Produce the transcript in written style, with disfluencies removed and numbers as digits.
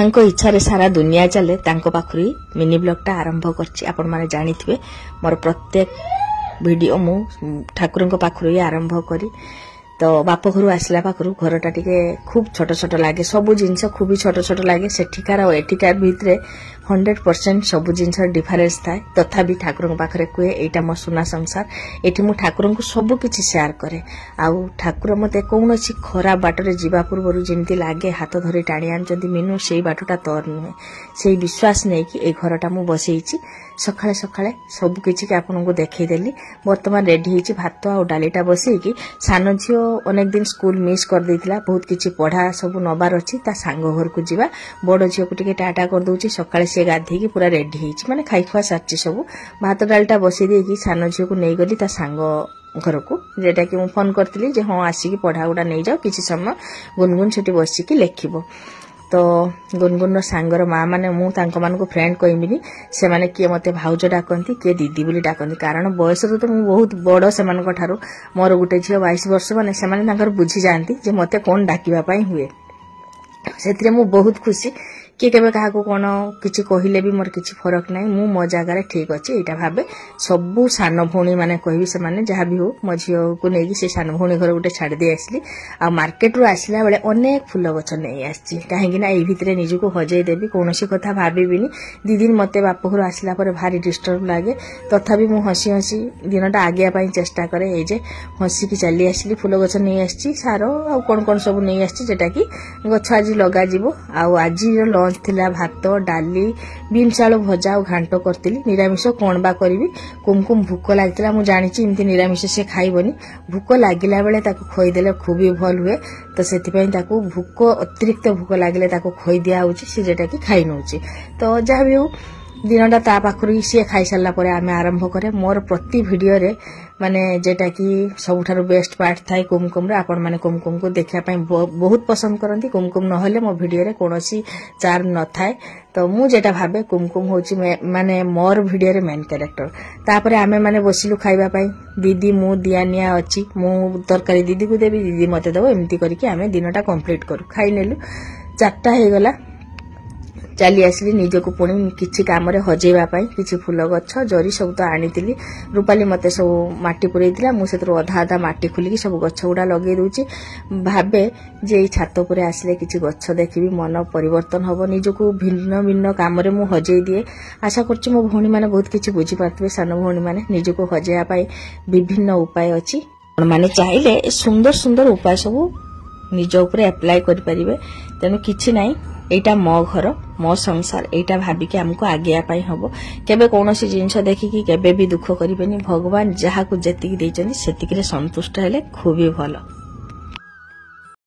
ଯାହାଙ୍କ ଇଚ୍ଛାରେ ସାରା ଦୁନିଆ ଚାଲେ ତାଙ୍କ ପାଖରୁ ମିନି ବ୍ଲଗଟା ଆରମ୍ଭ କରିଛି। ଆପଣମାନେ ଜାଣିଥିବେ ମୋର ପ୍ରତ୍ୟେକ ଭିଡ଼ିଓ ମୁଁ ଠାକୁରଙ୍କ ପାଖରୁ ହିଁ ଆରମ୍ଭ କରି तो बाप घर आसला पाखु घरटा टिके खूब छोट छोट लगे सब जिनस खूब छोट छोट लगे सेठिकार और एठिकार भितर 100% सब जिनस डिफरेन्स थाए तथापि ठाकुर पाखे कहे यहाँ मो सुना संसार एठी मु ठाकुर को सब किसी शेयर करे आउ ठाकुर मते कौन खराब बाटर जीवा पूर्व जमी लगे हाथ धरी टाणी आनी मीनू से बाटटा तोर नुहे से विश्वास नहीं कि ए घरटा मु बसई सकाळे सकाळे सबकिछि आपन को देखैदेली वर्तमान रेडी हिची भात आ डालीटा बसैकी सान झियो अनेक दिन स्कूल मिस कर देथिला बहुत किछि पढ़ा सब नबार अछि ता सांग घर को जीवा बड़ झियो को टिके टाटा कर दोछि सकाळे से गाधी की पूरा रेडी हिची माने खाई खुआ सारछि सब भात डालीटा बसै देकी सान झियो को नै गली ता सांग घर को जेटा कि मु फोन करथिली जे हां आसी की पढ़ा गुडा नै जाओ किछि समय गुनगुन छुटी बसी की लेखिबो तो गुनगुन सांगर माँ माने मु तांको मान को फ्रेंड कहबिनी से माने किए मते भाउज डाकंती किए दीदी बोली डाकंती कारण बयस तो मु बहुत बड़ से मान को ठारो मोर गुटे झियो 22 वर्ष माने से माने तांकर बुझी जानती जे मते कोन डाकिबा पई हुए सेतरे मु बहुत खुशी किए केबे कहा को कोन किछि कहिले भी मोर किछि फरक नै मु मो जगह ठीक अछि एटा भाबे सबु सान भौणी माने कहबी से माने जहा भी हो मो झियो को नेकी से सान भौणी घर गुटे छाड़ दे आसली आ मार्केट रु आसला बेले अनेक फूल गछ नै आछि काहेकि ना ए भितरे निजु को हजै देबी कोनोसी कथा भाबिबिनी दी दिन मते बाप घर आसला पर भारी डिस्टर्ब लागे तथापि मु हसी हसी दिनटा आगिया पई चेष्टा करे ए जे हसी की चली आसली फूल गछ नै आछि सारो आ कोन कोन सब नै आछि जेटा कि गछ आज लगा जिवो आ आज थिला भात डाली बीन्स आलू भजा और घांट करतिली निरामिष कोन बा करबी कुमकुम भूख लागतिला मु जानि छि इमति निरामिष से खाइबनी भूख लागिला बेले ताको खोई देले खूब ही भल हुए तो सेति पई ताको भूख अतिरिक्त भूख लागिले ताको खोई दिया होछि से जेटा कि खाइ नउछि तो जा भी हो दिनटा ता पाखरु से खाई सारला परे आमे आरंभ करे मोर प्रति वीडियो रे माने जेटा कि सबुठारो बेस्ट पार्ट थाई कुमकुम रे आपण माने कुमकुम को देखिया पई बहुत पसंद करंती कुमकुम न होले मो वीडियो रे कोनोसी चार न थाए तो मु जेटा भाबे कुमकुम होची माने मोर वीडियो रे मेन कैरेक्टर तापरे आमे माने बसिलु खाइबा पई दीदी मु दियानिया अछि मु तरकारी दीदी को देबी दीदी मते देबो एम्ति करिके आमे दिनटा कंप्लीट करू खाइ नेलु 4टा हे गला चली आसली निजको पुणी किछि काम रे हजेबा पई किछि फूल गछ जरी सब तो आनीतिली रूपाली मते सब माटी पुरैतिला मु सेतर आधा आधा माटी खुली की सब गछ गुडा लगे दोछि भाबे जे ई छात ऊपर आसले किछि गछ देखिबी मन परिवर्तन होबो निजको भिन्न भिन्न काम रे मु हजेई दिए आशा करछि मो भौणी माने बहुत किछि बुझी पारतबे सान भौणी माने निजको हजेया पई विभिन्न उपाय अछि माने चाहिले सुंदर सुंदर उपाय सब निज ऊपर अप्लाई करि परिबे तेनु किछि नाही एटा मो घर मो संसार एटा भाबिके हमको आगिया पाई हबो केबे कोनोसी जिंस देखिकी केबे भी दुख करिबेनी भगवान जहा को जेतिकी दैचनी सेतिकी रे संतुष्ट हेले खूब ही भलो।